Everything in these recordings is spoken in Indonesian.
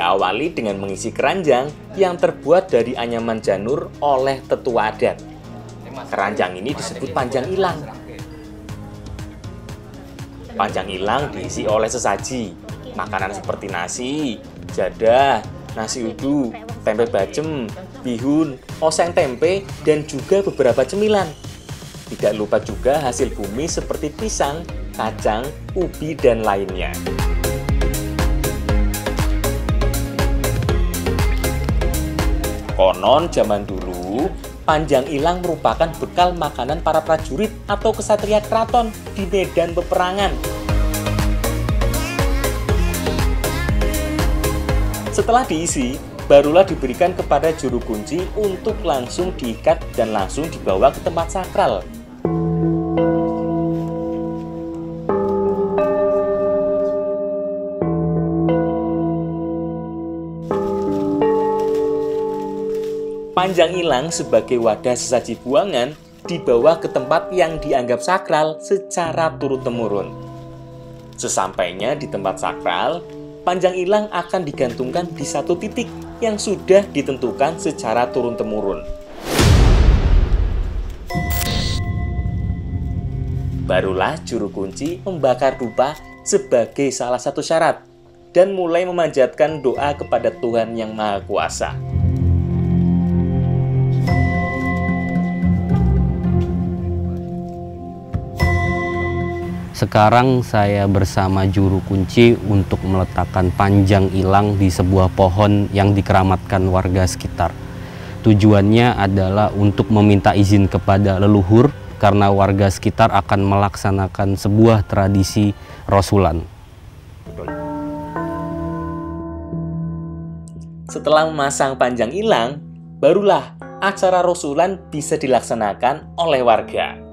Diawali dengan mengisi keranjang yang terbuat dari anyaman janur oleh tetua adat. Keranjang ini disebut panjang ilang. Panjang ilang diisi oleh sesaji, makanan seperti nasi, jadah, nasi uduk, tempe bacem, bihun, oseng tempe, dan juga beberapa cemilan. Tidak lupa juga hasil bumi seperti pisang, kacang, ubi, dan lainnya. Konon zaman dulu, panjang ilang merupakan bekal makanan para prajurit atau kesatria keraton di medan peperangan. Setelah diisi, barulah diberikan kepada juru kunci untuk langsung diikat dan langsung dibawa ke tempat sakral. Panjang ilang sebagai wadah sesaji buangan dibawa ke tempat yang dianggap sakral secara turun-temurun. Sesampainya di tempat sakral, panjang ilang akan digantungkan di satu titik yang sudah ditentukan secara turun-temurun. Barulah juru kunci membakar dupa sebagai salah satu syarat dan mulai memanjatkan doa kepada Tuhan Yang Maha Kuasa. Sekarang saya bersama juru kunci untuk meletakkan panjang ilang di sebuah pohon yang dikeramatkan warga sekitar. Tujuannya adalah untuk meminta izin kepada leluhur karena warga sekitar akan melaksanakan sebuah tradisi rosulan. Setelah memasang panjang ilang, barulah acara rosulan bisa dilaksanakan oleh warga.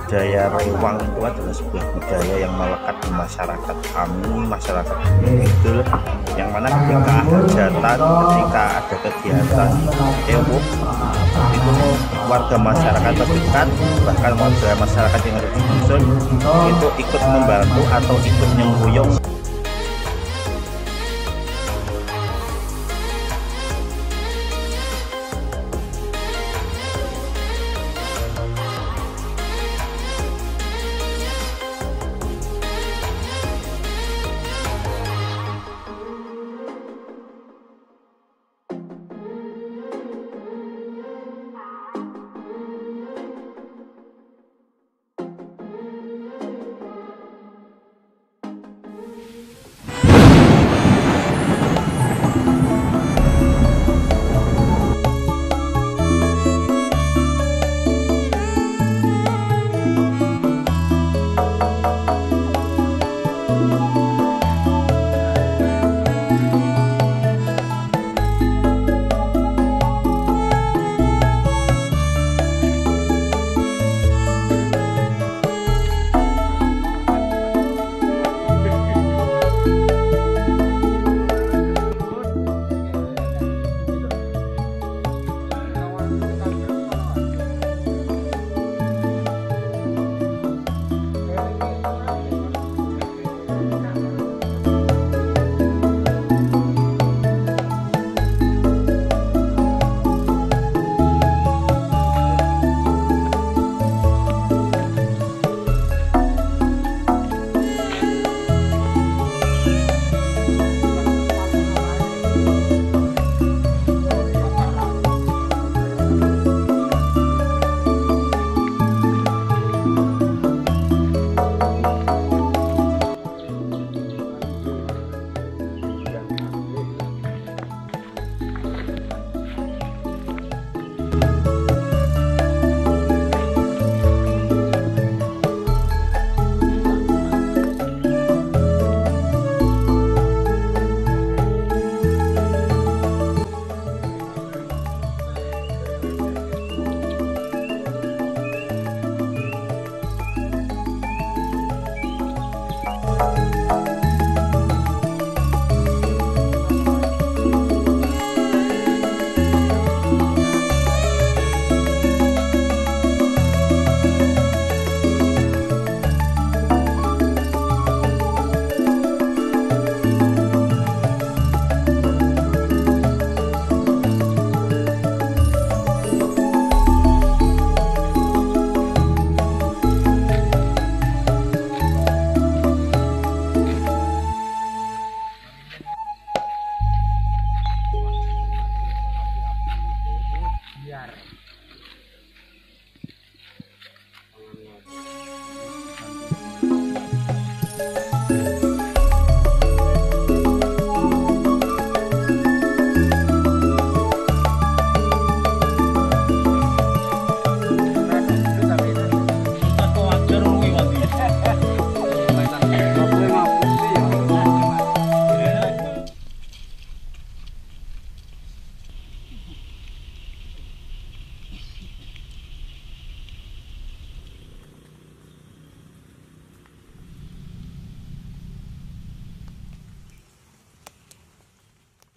Budaya Rewang itu adalah sebuah budaya yang melekat di masyarakat kami, masyarakat itu, yang mana ketika ada hajatan, ketika ada kegiatan ewuh, itu warga masyarakat terdekat, bahkan warga masyarakat yang ada di dusun itu ikut membantu atau ikut nyengkuyung.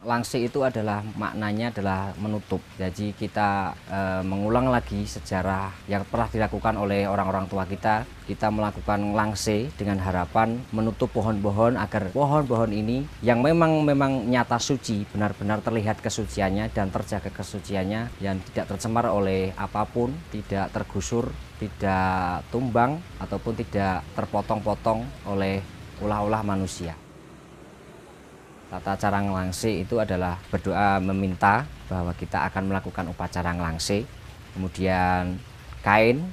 Langse itu adalah maknanya adalah menutup. Jadi kita mengulang lagi sejarah yang pernah dilakukan oleh orang-orang tua kita. Kita melakukan langse dengan harapan menutup pohon-pohon agar pohon-pohon ini yang memang nyata suci, benar-benar terlihat kesuciannya dan terjaga kesuciannya yang tidak tercemar oleh apapun, tidak tergusur, tidak tumbang ataupun tidak terpotong-potong oleh ulah-ulah manusia. Tata cara ngelangse itu adalah berdoa meminta bahwa kita akan melakukan upacara ngelangse. Kemudian kain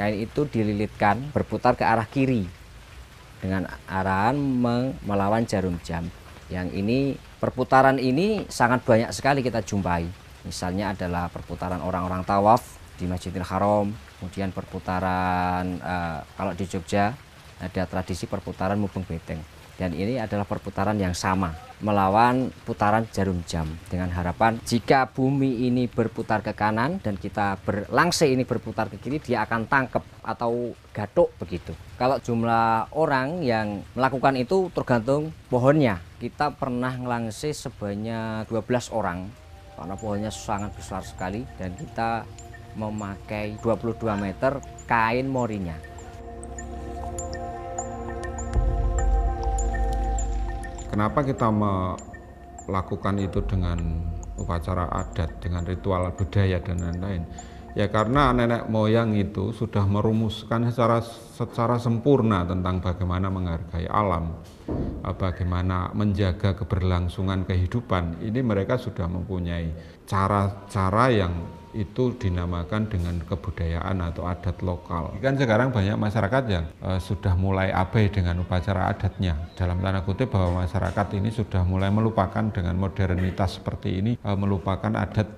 itu dililitkan berputar ke arah kiri dengan arahan melawan jarum jam. Yang ini perputaran ini sangat banyak sekali kita jumpai. Misalnya adalah perputaran orang-orang tawaf di Masjidil Haram, kemudian perputaran kalau di Jogja ada tradisi perputaran mubeng beteng. Dan ini adalah perputaran yang sama, melawan putaran jarum jam. Dengan harapan jika bumi ini berputar ke kanan dan kita berlangse ini berputar ke kiri, dia akan tangkep atau gatuk begitu. Kalau jumlah orang yang melakukan itu tergantung pohonnya. Kita pernah ngelangse sebanyak 12 orang, karena pohonnya sangat besar sekali. Dan kita memakai 22 meter kain morinya. Kenapa kita melakukan itu dengan upacara adat, dengan ritual budaya dan lain-lain? Ya karena nenek moyang itu sudah merumuskan secara sempurna tentang bagaimana menghargai alam, bagaimana menjaga keberlangsungan kehidupan. Ini mereka sudah mempunyai cara-cara yang itu dinamakan dengan kebudayaan atau adat lokal. Kan sekarang banyak masyarakat yang sudah mulai abai dengan upacara adatnya. Dalam tanda kutip bahwa masyarakat ini sudah mulai melupakan dengan modernitas seperti ini, melupakan adat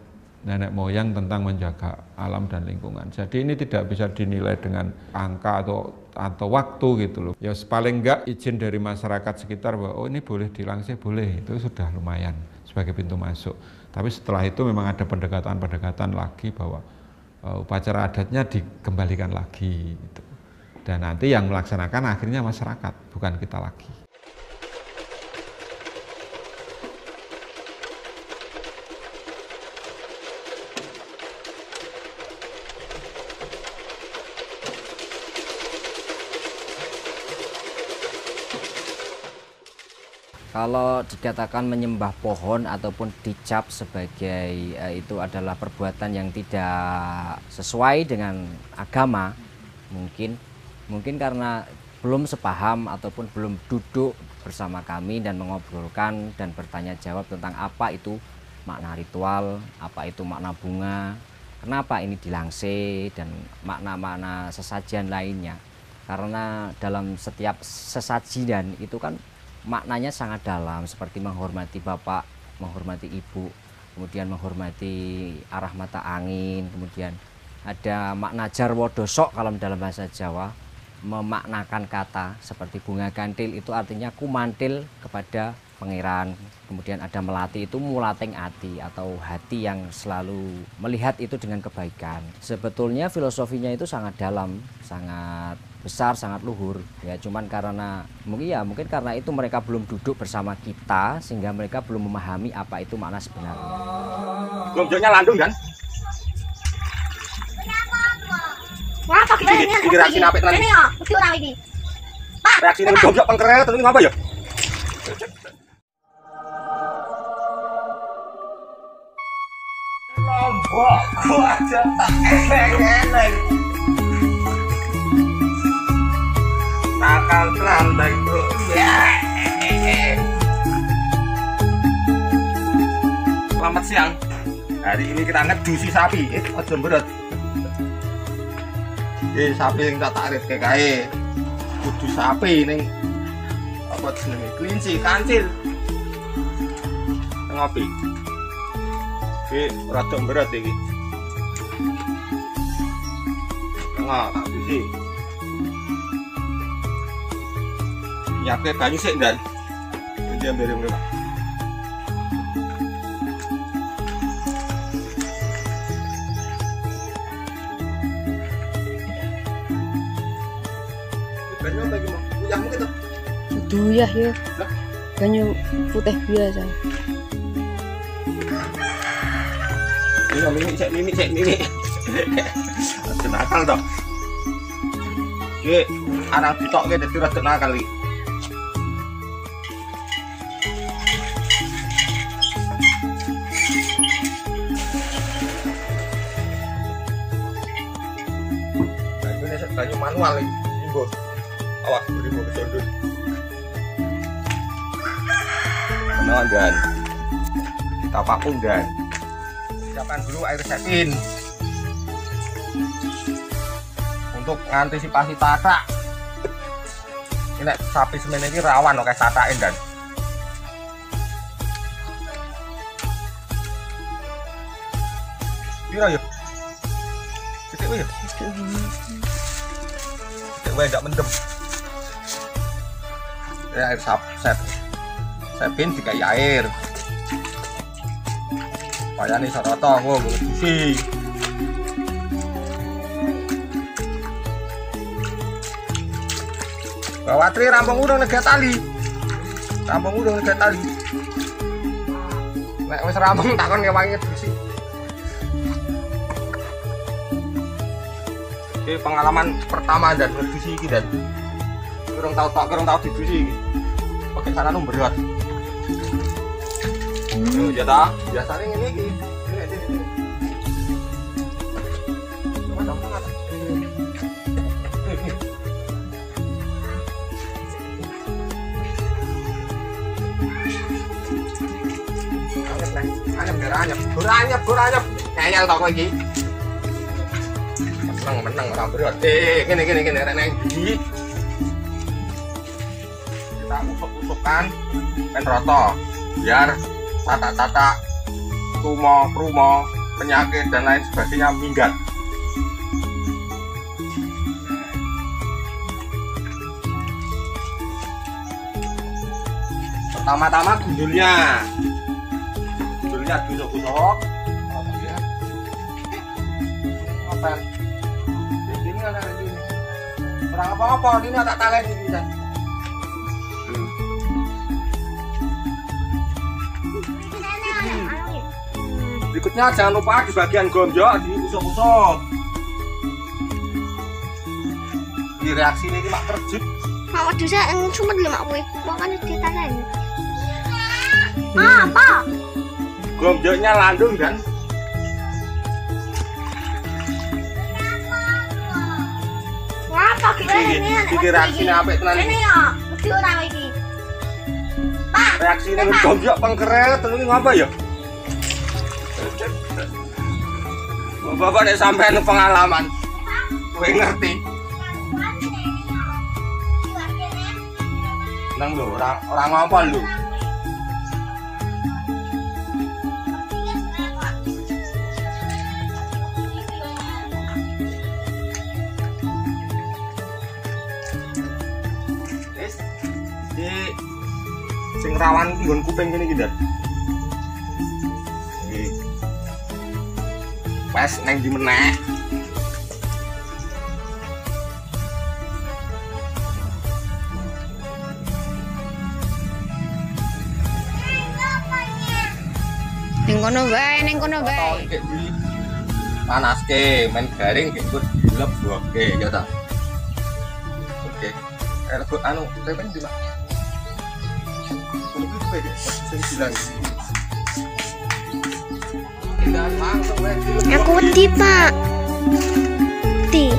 nenek moyang tentang menjaga alam dan lingkungan. Jadi ini tidak bisa dinilai dengan angka atau waktu gitu loh. Ya paling enggak izin dari masyarakat sekitar bahwa oh ini boleh dilangse, boleh, itu sudah lumayan sebagai pintu masuk. Tapi setelah itu memang ada pendekatan lagi bahwa upacara adatnya dikembalikan lagi gitu. Dan nanti yang melaksanakan akhirnya masyarakat, bukan kita lagi. Kalau dikatakan menyembah pohon ataupun dicap sebagai itu adalah perbuatan yang tidak sesuai dengan agama, mungkin karena belum sepaham ataupun belum duduk bersama kami dan mengobrolkan dan bertanya jawab tentang apa itu makna ritual, apa itu makna bunga, kenapa ini dilangse, dan makna-makna sesajian lainnya. Karena dalam setiap sesajian itu kan maknanya sangat dalam, seperti menghormati bapak, menghormati ibu, kemudian menghormati arah mata angin, kemudian ada makna jarwo dosok kalau dalam bahasa Jawa, memaknakan kata seperti bunga gantil itu artinya kumantil kepada pangeran. Kemudian ada melati itu mulating ati atau hati yang selalu melihat itu dengan kebaikan. Sebetulnya filosofinya itu sangat dalam, sangat besar, sangat luhur ya, cuman karena mungkin karena itu mereka belum duduk bersama kita sehingga mereka belum memahami apa itu makna sebenarnya. Gombjoknya landung kan? Ngapa iki reaksi apik tenan. Ini ya, mesti ora iki. Pak, Reaksine gombjok pengkeret ini ngapa ya? Lombok aja tak eleng-eleng. Takal terambang bro. Selamat siang. Hari ini kita ngedusi sapi. Aja berat. Sapi yang tak tarik kayak kae. Kudu sapi ning apa jenenge? Kelinci, kancil. Ngopi. Rada berat iki. Tengah tak dusi. Nyiapke banyu sik ndan. Dia bareng mrene. Banyu bagi mau. Uyahmu gitu. Duyah ya. Banyu putih biasa. Mimi. Nakal toh. Ki anak pitok ki dadi rada nakal iki. Banyu manual iki, Bos. Awas beribu kecondon. Menawan dan kita vakum dan siapkan dulu air setin untuk mengantisipasi tatak. Ini sapi semen ini rawan oke tatakin dan piro ya? Titik ya? Tidak mendem ya, air sepin dikai air supaya nih soroto ngomong bawa tri rampung udang negara tali nek wis rampung takon ngewangi besi. Ini pengalaman pertama dan ngedusi iki dan kurang tahu didusi iki. Pakai cara berat. Ya ta, biasane ngene iki. Ini. Macam banget. Anyep. Ngeyel to kowe iki. Menang orang berat. Gini rek gigi. Kita usuk-usukkan pen roto biar tata-tata rumo, penyakit dan lain sebagainya minggat. Pertama-tama gundulnya diusuk-usuk. Ngopel. Kurang apa-apa, ini tak talen ini kan. Berikutnya jangan lupa di bagian gonjok diusuk-usuk. Di reaksi ini mak terjut. Mak waduh saya cuma dulu mak kowe. Makanya ditalen. Apa? Gonjoknya landung dan iki reaksine apik tenan iki. Ini ya, mesti ora iki. Pak, reaksine ngedomjok pengkeret terus ngapa ya? Bapak nek sampean pengalaman. Kowe ngerti. Nang lho, ora ngapa lho. Sing rawan nggon kuping kene iki, Dad. Iki. Wes nang ndi meneh. Ning kono bae. Panaske, main garing iki kok dilep oke ya ta. Oke. Anu, tepen di mana? Aku wedi, Pak. Wedi.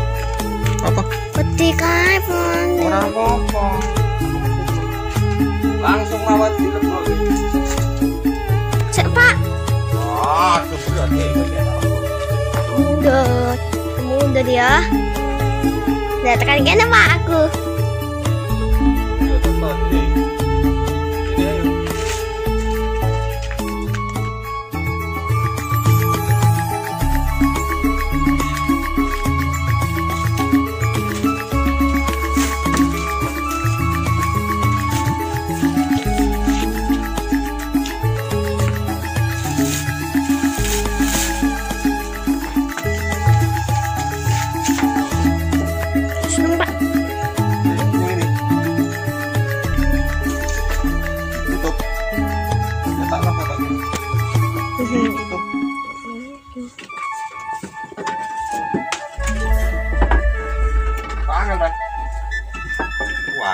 Apa? Wedi kae, Pon. Ora apa-apa. Langsung rawat di lembut. Cek, Pak. Sudah Mundur ya. Lihat tekan gini, Pak, aku.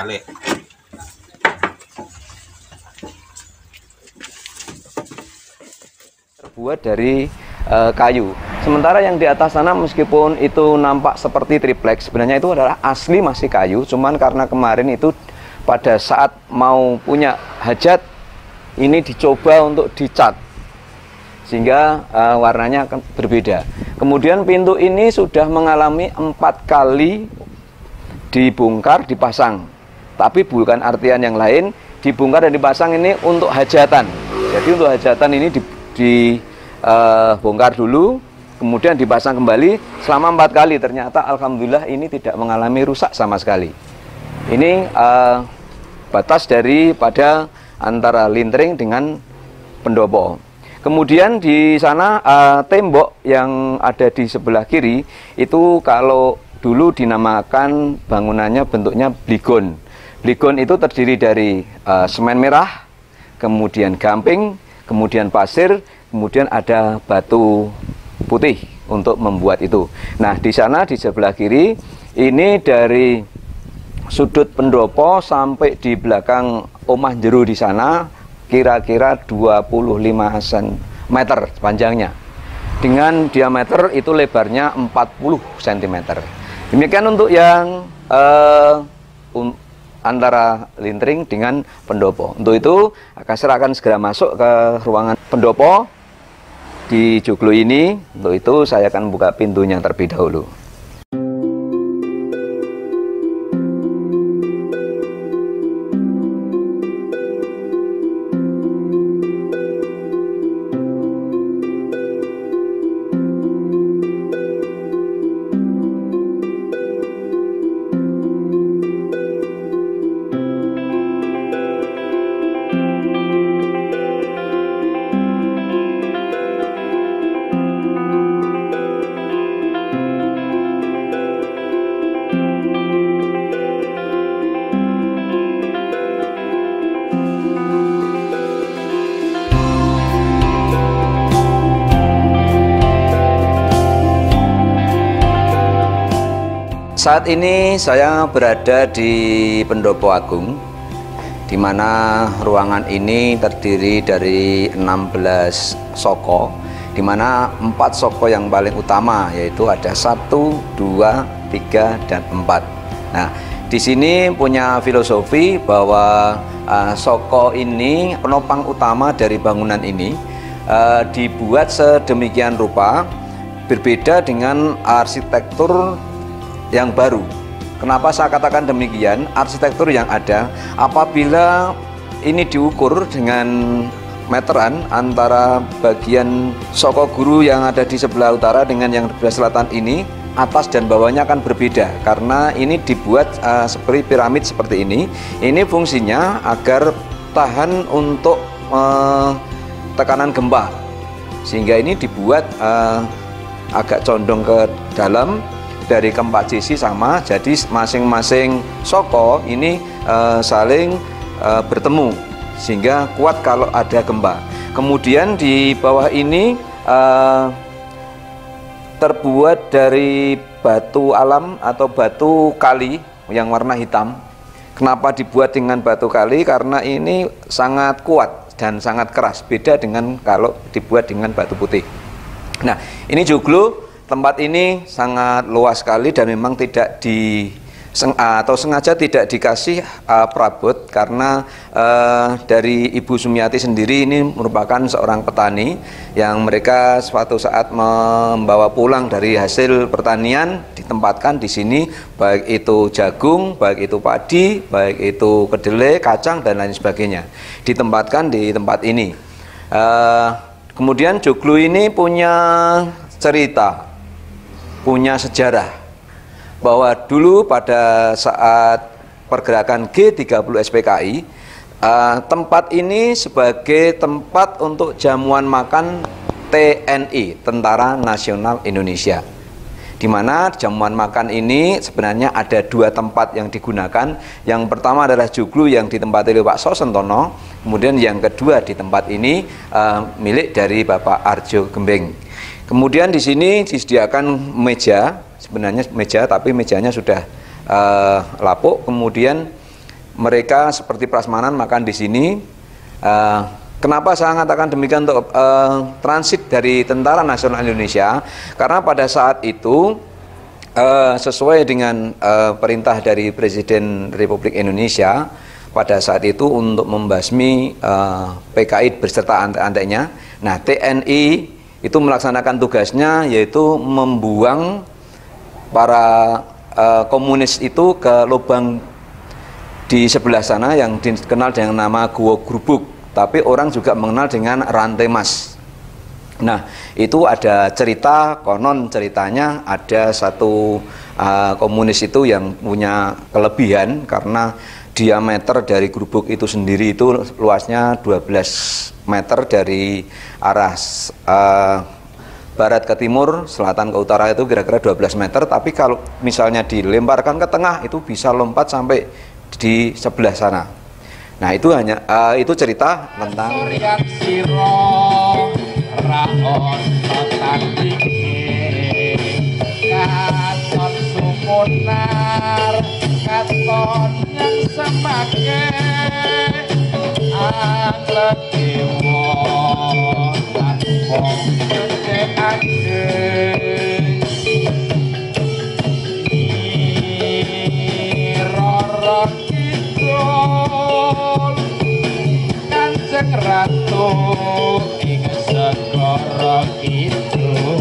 balik. Terbuat dari kayu. Sementara yang di atas sana meskipun itu nampak seperti triplek, sebenarnya itu adalah asli masih kayu. Cuman karena kemarin itu pada saat mau punya hajat, ini dicoba untuk dicat, sehingga warnanya akan berbeda. Kemudian pintu ini sudah mengalami 4 kali dibongkar, dipasang. Tapi bukan artian yang lain, dibongkar dan dipasang ini untuk hajatan. Jadi untuk hajatan ini dibongkar dulu, kemudian dipasang kembali selama 4 kali. Ternyata alhamdulillah ini tidak mengalami rusak sama sekali. Ini batas daripada antara lintring dengan pendopo. Kemudian di sana tembok yang ada di sebelah kiri itu kalau dulu dinamakan bangunannya bentuknya bligon. Bligon itu terdiri dari semen merah, kemudian gamping, kemudian pasir, kemudian ada batu putih untuk membuat itu. Nah, di sana di sebelah kiri ini dari sudut pendopo sampai di belakang omah jero di sana kira-kira 25 cm panjangnya. Dengan diameter itu lebarnya 40 cm. Demikian untuk yang antara lintring dengan pendopo. Untuk itu saya akan segera masuk ke ruangan pendopo di joglo ini. Untuk itu saya akan buka pintunya terlebih dahulu. Saat ini saya berada di Pendopo Agung, di mana ruangan ini terdiri dari 16 soko, di mana 4 soko yang paling utama yaitu ada 1, 2, 3, dan 4. Nah, di sini punya filosofi bahwa soko ini penopang utama dari bangunan ini dibuat sedemikian rupa berbeda dengan arsitektur yang baru. Kenapa saya katakan demikian? Arsitektur yang ada apabila ini diukur dengan meteran antara bagian soko guru yang ada di sebelah utara dengan yang di sebelah selatan ini, atas dan bawahnya akan berbeda karena ini dibuat seperti piramid seperti ini. Ini fungsinya agar tahan untuk tekanan gempa, sehingga ini dibuat agak condong ke dalam. Dari keempat sisi sama, jadi masing-masing soko ini saling bertemu sehingga kuat kalau ada gempa. Kemudian di bawah ini terbuat dari batu alam atau batu kali yang warna hitam. Kenapa dibuat dengan batu kali? Karena ini sangat kuat dan sangat keras, beda dengan kalau dibuat dengan batu putih. Nah, ini joglo. Tempat ini sangat luas sekali dan memang tidak sengaja tidak dikasih perabot karena dari Ibu Sumiati sendiri ini merupakan seorang petani yang mereka suatu saat membawa pulang dari hasil pertanian ditempatkan di sini, baik itu jagung, baik itu padi, baik itu kedelai, kacang dan lain sebagainya ditempatkan di tempat ini. Kemudian joglo ini punya cerita, punya sejarah bahwa dulu pada saat pergerakan G30 SPKI tempat ini sebagai tempat untuk jamuan makan TNI, Tentara Nasional Indonesia, di mana jamuan makan ini sebenarnya ada 2 tempat yang digunakan. Yang pertama adalah joglo yang ditempati oleh Pak Sosentono, kemudian yang kedua di tempat ini milik dari Bapak Arjo Gembeng. Kemudian di sini disediakan meja, sebenarnya meja tapi mejanya sudah lapuk. Kemudian mereka seperti prasmanan makan di sini. Kenapa saya mengatakan demikian untuk transit dari Tentara Nasional Indonesia? Karena pada saat itu sesuai dengan perintah dari Presiden Republik Indonesia pada saat itu untuk membasmi PKI beserta antek-anteknya. Nah, TNI itu melaksanakan tugasnya yaitu membuang para komunis itu ke lubang di sebelah sana yang dikenal dengan nama Gua Grubuk. Tapi orang juga mengenal dengan Rantai Mas. Nah, itu ada cerita, konon ceritanya ada satu komunis itu yang punya kelebihan karena diameter dari gubuk itu sendiri itu luasnya 12 meter dari arah barat ke timur, selatan ke utara itu kira-kira 12 meter, tapi kalau misalnya dilemparkan ke tengah itu bisa lompat sampai di sebelah sana. Nah, itu hanya itu cerita tentang Ratu ing segara kidul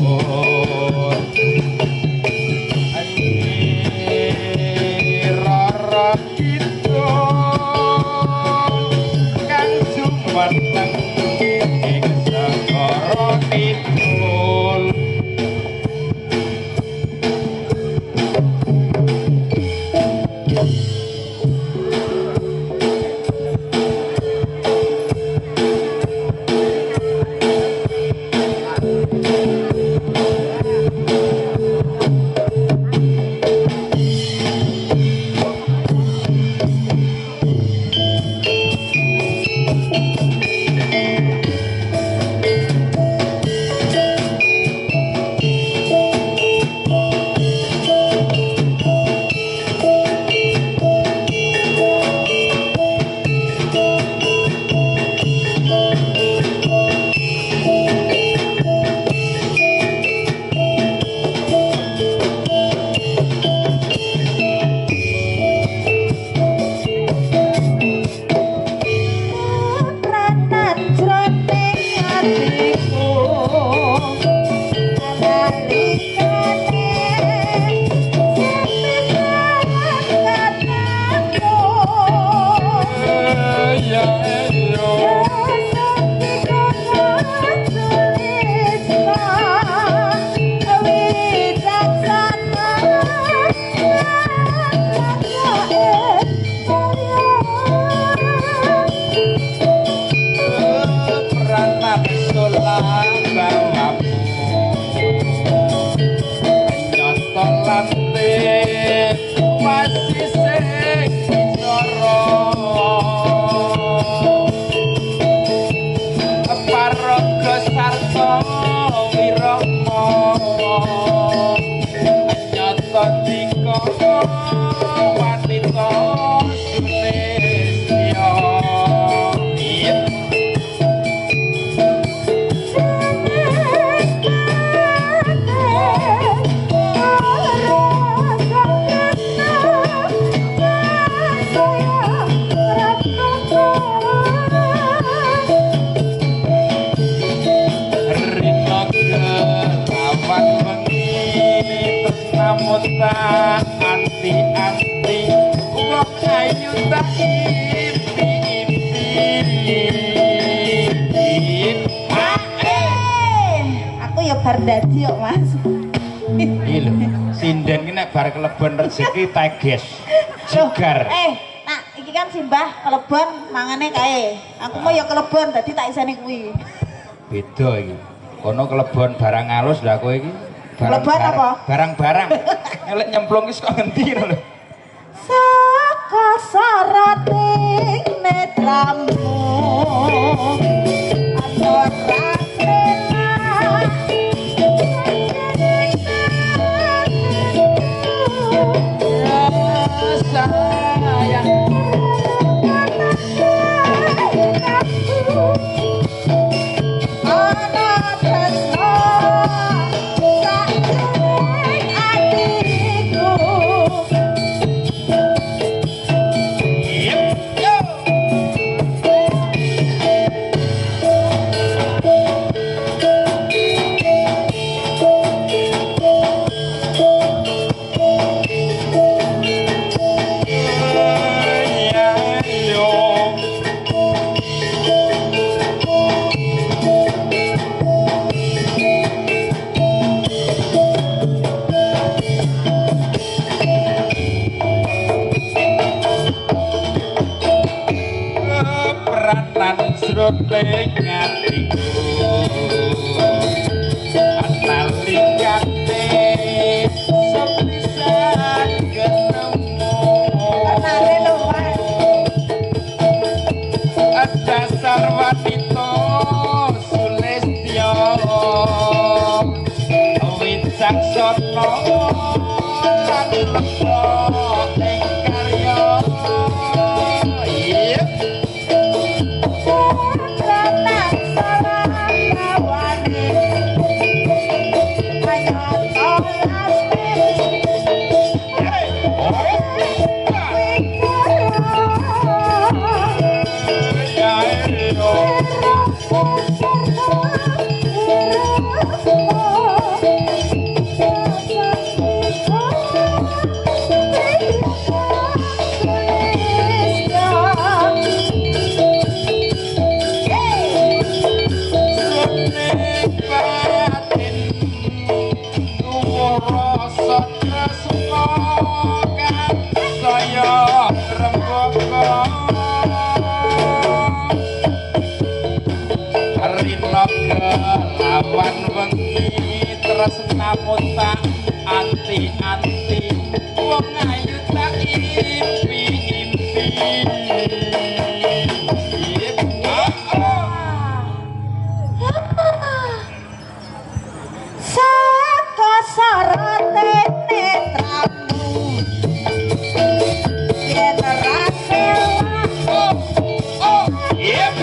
rara kidul kang jumeneng ing segara kidul. Dadi kok Mas. Iki lho, sinden ki nek bar kelebon rezeki teges. Jegar. Nak iki kan simbah kelebon mangane kae. Aku mau ya kelebon dadi tak iseni kuwi. Beda iki. Kono kelebon barang halus lha kowe iki kelebon apa? Barang-barang. Elek nyemplung ki kok ngendi lho. Saka sarating netramu. Ora sayang sroting atiku analikane sepisan ketemu kenale lho dasar wanita sulistya wicaksana lan lemah ing karya lawan wengi tresna mutak anti-anti wong ayu tak impi-impi saka sorote netramu yen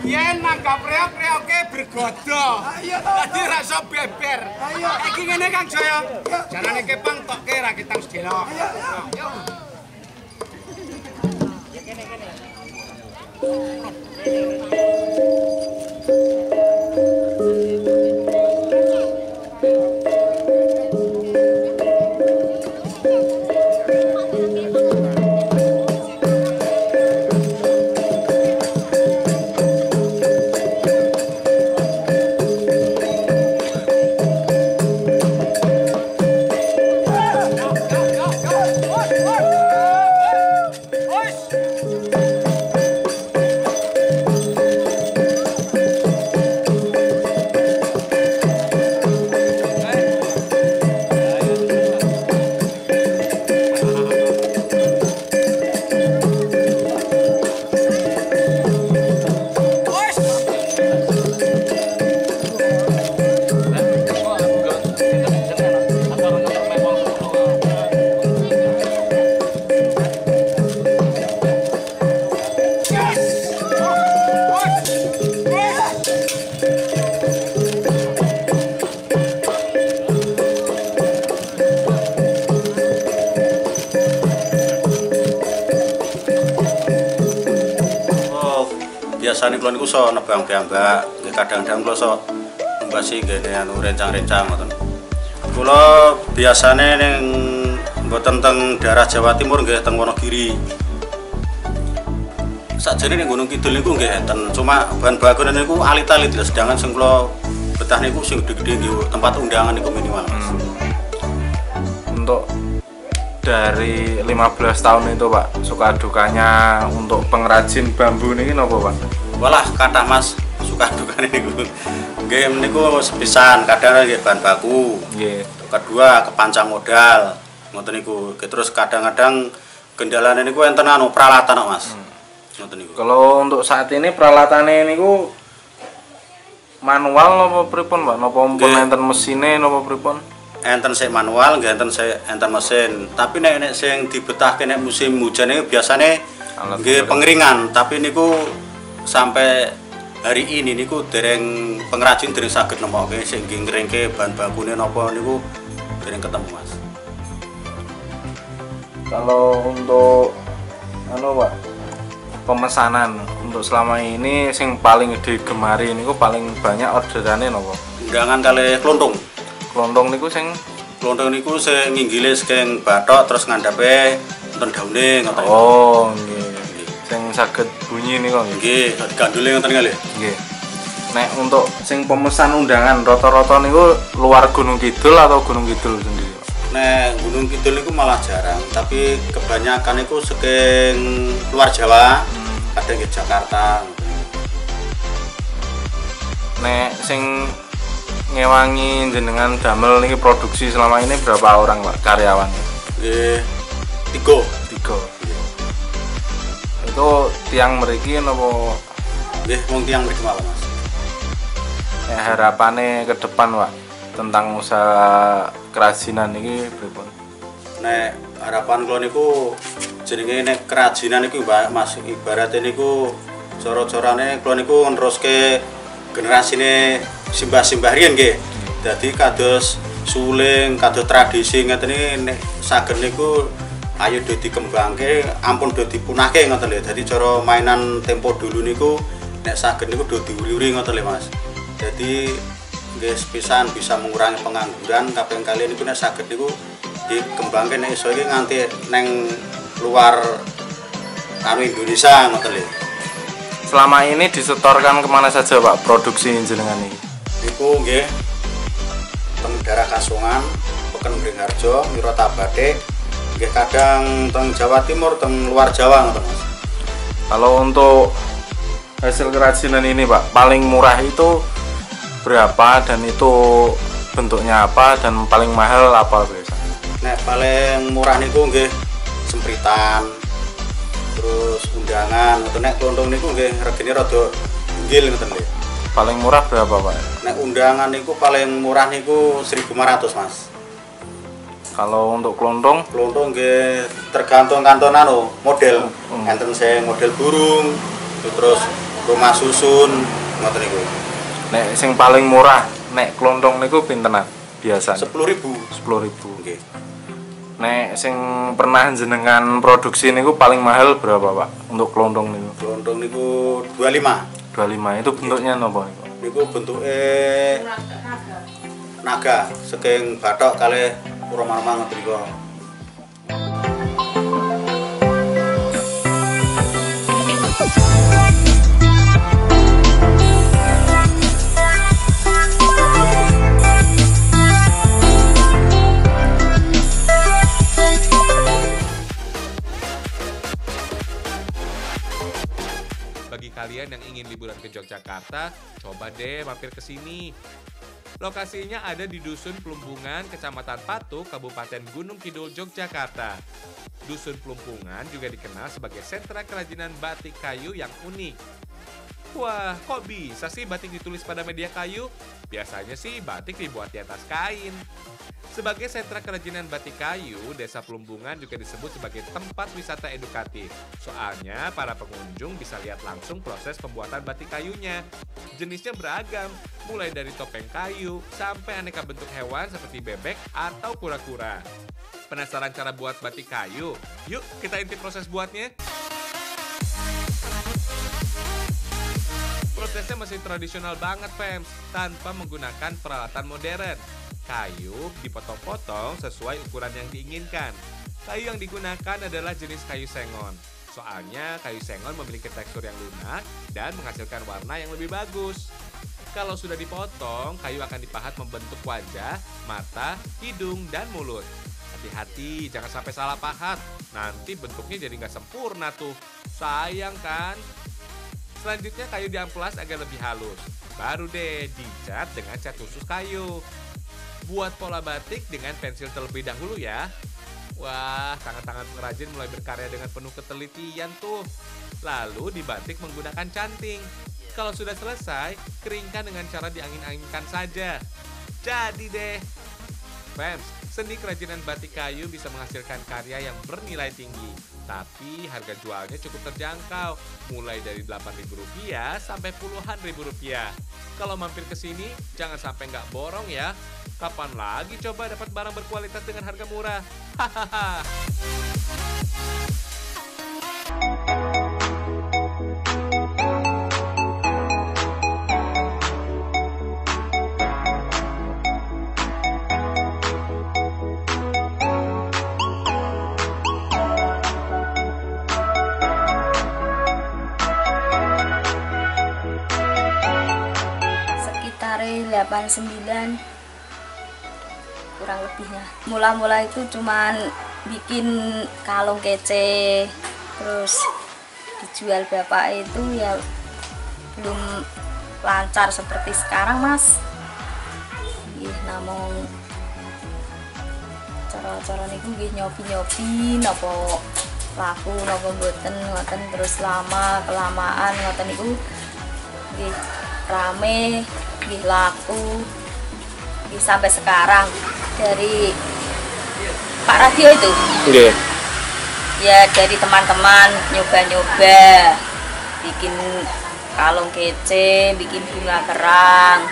Yen nanggap reok-reoke bergodo. Dadi rasa beber. Iki ngene Kang Jaya. Janane kepang tokke ra ketang sedelo. Ayo. Biasane kula niku so nebang piyambak, nggih kadang-kadang kula so mbasi ngene anu rencang-rencang ngoten. Kula biasane ning mboten teng daerah Jawa Timur nggih teng Wonogiri. Sakjane ning Gunung Kidul niku nggih enten, cuma bahan bakunya niku alit-alit lho, sedangkan sing kula betah niku sing gede-gede nggih tempat undangan niku minimal. Untuk dari 15 tahun itu Pak, suka dukanya untuk pengrajin bambu ini napa Pak? Walah kathah Mas, suka dukane niku. Nggih niku sepisan kadang nggih bahan baku. Nggih. Kedua kepancang modal. Ngoten niku. Terus kadang-kadang kendalane niku enten anu peralatan kok Mas. Ngoten niku. Kalau untuk saat ini peralatannya niku manual napa pripun Pak? Napa mumpun enten mesine napa pripun? Enten sik manual, nggih enten mesin. Tapi nek sing dibetahke nek musim hujan niku biasane nggih pengeringan, tapi niku sampai hari ini niku dereng pengrajin dereng saged nemokke sing nggih ngringke bahan bakune napa niku dereng ketemu Mas. Kalau untuk anu Pak, pemesanan untuk selama ini sing paling digemari niku paling banyak orderane napa? Undangan kali klonthong. Klontong niku sing nginggile saking bathok terus ngandhape wonten daune ngoten. Oh, nggih. Sing saged bunyi niku nggih. Nggih, digandule ngoten kali. Nggih. Nek untuk sing pemesan undangan rata-rata niku luar Gunung Kidul atau Gunung Kidul sendiri? Nek Gunung Kidul niku malah jarang, tapi kebanyakan niku saking luar Jawa, kadang ke Jakarta. Nek sing ngewangi jenengan damel niki produksi selama ini berapa orang Pak karyawannya? Nggih, 3. Itu tiang mriki napa? Nggih, wong tiang mriki mawon Mas. Ya harapannya ke depan Pak tentang usaha kerajinan niki pripun? Nek harapan kula niku jenenge nek kerajinan niku Mas ibaratnya niku cara-carane kula niku neruske generasine simbah-simbah riyen nggih. Dadi kados suling, kados tradisi ngeten iki nek saged niku ayo do dikembangke, ampun do dipunahke ngoten lho. Dadi cara mainan tempo dulu niku nek saged niku do diuri-uri ngoten lho Mas. Dadi nggih sepisan bisa mengurangi pengangguran, kaping kali niku nek saged niku dikembangke nek iso iki nganti neng luar Indonesia ngoten lho. Selama ini disetorkan kemana saja Pak produksi jenengan ini? Niku nggih teng daerah Kasongan, Peken Beringharjo, Mirota Batik, nggih kadang teng Jawa Timur, teng luar Jawa ngoten Mas. Kalau untuk hasil kerajinan ini Pak, paling murah itu berapa dan itu bentuknya apa dan paling mahal apa biasanya? Nek paling murah niku nggih sempritan, terus undangan, ngoten nek klontong niku nggih regane rada inggil ngoten lho. Paling murah berapa Pak? Nek undangan niku paling murah niku 1.500 Mas. Kalau untuk klontong? Klontong nggih tergantung kantonan model. Enten sing model burung, itu terus rumah susun ngoten niku. Nek sing paling murah nek klontong niku pintenan biasa? 10.000. 10.000. Nggih. Nek sing pernah jenengan produksi niku paling mahal berapa Pak untuk klontong niku? Klontong niku 25. 25 itu bentuknya napa niku? Niku bentuke naga, saking bathok kalih pura-marma ngoten niku. Bagi kalian yang ingin liburan ke Yogyakarta, coba deh mampir ke sini. Lokasinya ada di Dusun Plumpungan, Kecamatan Patu, Kabupaten Gunung Kidul, Yogyakarta. Dusun Plumpungan juga dikenal sebagai sentra kerajinan batik kayu yang unik. Wah, kok bisa sih batik ditulis pada media kayu? Biasanya sih batik dibuat di atas kain. Sebagai sentra kerajinan batik kayu, Desa Plumpungan juga disebut sebagai tempat wisata edukatif. Soalnya para pengunjung bisa lihat langsung proses pembuatan batik kayunya. Jenisnya beragam, mulai dari topeng kayu sampai aneka bentuk hewan seperti bebek atau kura-kura. Penasaran cara buat batik kayu? Yuk kita intip proses buatnya. Prosesnya masih tradisional banget, Fems, tanpa menggunakan peralatan modern. Kayu dipotong-potong sesuai ukuran yang diinginkan. Kayu yang digunakan adalah jenis kayu sengon. Soalnya kayu sengon memiliki tekstur yang lunak dan menghasilkan warna yang lebih bagus. Kalau sudah dipotong, kayu akan dipahat membentuk wajah, mata, hidung, dan mulut. Hati-hati, jangan sampai salah pahat. Nanti bentuknya jadi nggak sempurna tuh. Sayang kan? Selanjutnya kayu diamplas agar lebih halus. Baru deh dicat dengan cat khusus kayu. Buat pola batik dengan pensil terlebih dahulu ya. Wah, tangan-tangan pengrajin mulai berkarya dengan penuh ketelitian tuh. Lalu dibatik menggunakan canting. Kalau sudah selesai, keringkan dengan cara diangin-anginkan saja. Jadi deh. Fems, seni kerajinan batik kayu bisa menghasilkan karya yang bernilai tinggi. Tapi harga jualnya cukup terjangkau, mulai dari Rp8.000 sampai puluhan ribu rupiah. Kalau mampir ke sini, jangan sampai nggak borong ya. Kapan lagi coba dapat barang berkualitas dengan harga murah? Hahaha. Sekitar 89 kurang lebihnya. Mula-mula itu cuman bikin kalung kece, terus dijual bapak itu ya belum lancar seperti sekarang, Mas. Nggih namung cara-cara niku nggih nyobi-nyobi napa laku napa mboten ngoten, terus kelamaan ngoten niku nggih rame, nggih laku nggih sampai sekarang. Dari Pak Radio itu ya, dari teman-teman nyoba-nyoba bikin kalung kece, bikin bunga kerang,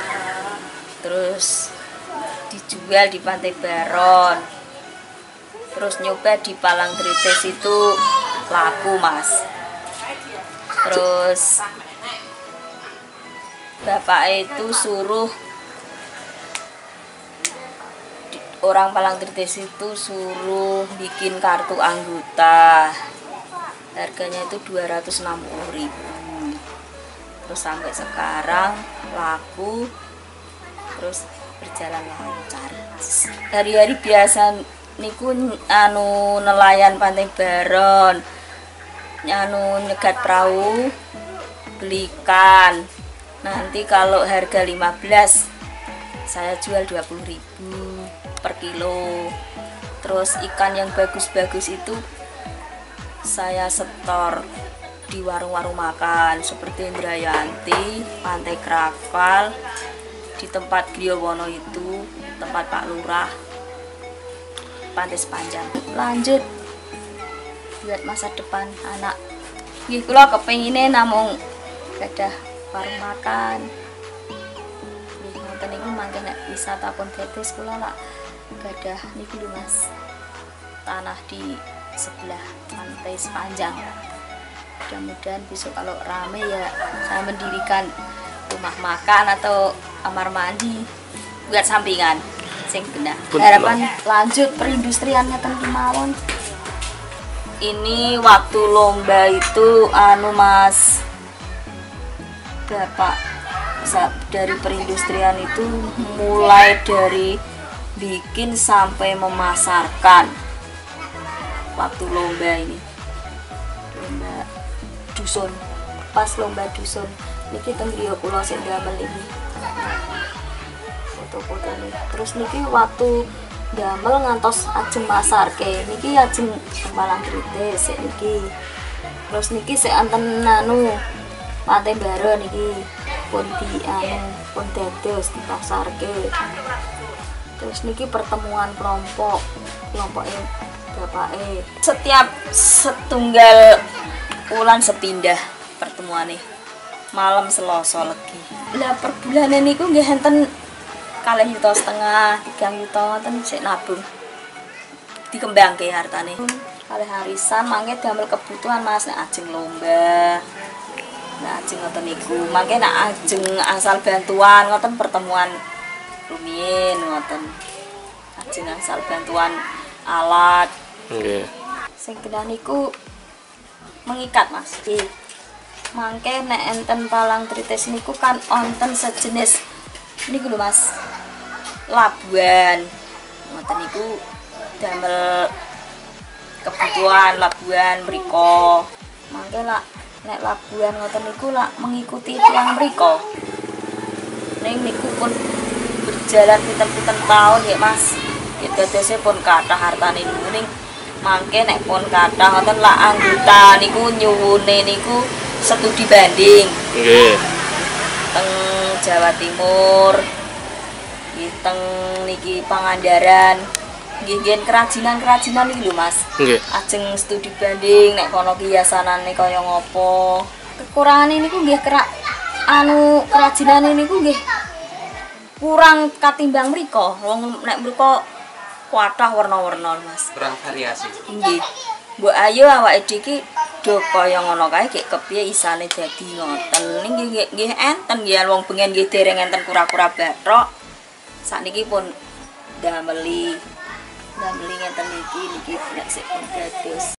terus dijual di Pantai Baron, terus nyoba di Palangtritis itu laku, Mas. Terus bapak itu suruh orang Palangtritis itu suruh bikin kartu anggota, harganya itu 260.000. Terus sampai sekarang laku, terus berjalan lancar. Hari-hari biasa niku nelayan Pantai Baron, nyegat perahu, belikan. Nanti kalau harga 15, saya jual 20.000 per kilo. Terus ikan yang bagus-bagus itu saya setor di warung-warung makan seperti Indrayanti, Pantai Krakal, di tempat Griyowono itu, tempat Pak Lurah, Pantai Sepanjang. Lanjut buat masa depan anak Nggih kula kepengine namung gadah warung makan. Nggih ngoten niku mangke nek wisata pun tetes kula lak gadah niku lho Mas. Tanah di sebelah pantai sepanjang. Mudah-mudahan besok kalau rame ya saya mendirikan rumah makan atau kamar mandi buat sampingan sing benar. Harapan lanjut perindustrian ngeten kemawon. Ini waktu lomba itu Mas Bapak dari perindustrian itu mulai dari bikin sampai memasarkan waktu lomba ini, lomba dusun, pas lomba dusun niki teng griya kula sing damel iki foto-foto nih. Terus niki waktu damel ngantos ajeng masarke niki ajeng Malang Kritis niki. Terus niki sik enten Pantai Baro niki pun pun dados dipasarke. Terus niki pertemuan kelompok bapake. Setiap setunggal wulan sepindah pertemuane. Malam Selasa legi. Lah per bulane niku nggih enten 2,5 juta, 3 juta ngoten sik nabung. Dikembangke hartane. Kalih harisan mangke damel kebutuhan Mas nek ajeng lomba. Nah, ajeng ngoten niku. Mangke nek ajeng asal bantuan ngoten pertemuan rumiyin ngoten. Ajeng asal bantuan alat. Nggih. Sing genah niku mengikat Mas. Mangke nek enten Palang Tritis niku kan onten sejenis niku lho Mas. Labuan. Ngoten niku damel kebutuhan labuan mriko. Mangke lak nek labuan ngoten niku lak mengikuti tiyang mriko. Ning niku pun berjalan pinten-pinten tahun ya Mas. Dadose pun kathah hartane niku ning mangke nek pun kathah ngoten lak anggota niku nyuwune niku studi banding. Nggih. Teng Jawa Timur. Teng niki Pangandaran. Nggih kerajinan iki lho Mas. Nggih. Ajeng studi banding nek kono kiyasanane kaya ngopo. Kekurangane niku nggih kerajinane niku nggih kurang katimbang mriko. Wong nek mriko kuatah warna-warna Mas. Kurang variasi. Nggih. Mbok ayo awake dhewe iki do kaya ngono kae gek kepiye isane dadi ngoten. Nggih enten nggih wong bengen nggih dereng enten kura-kura bathok. Sakniki pun dameli ngeten niki nek sik dados.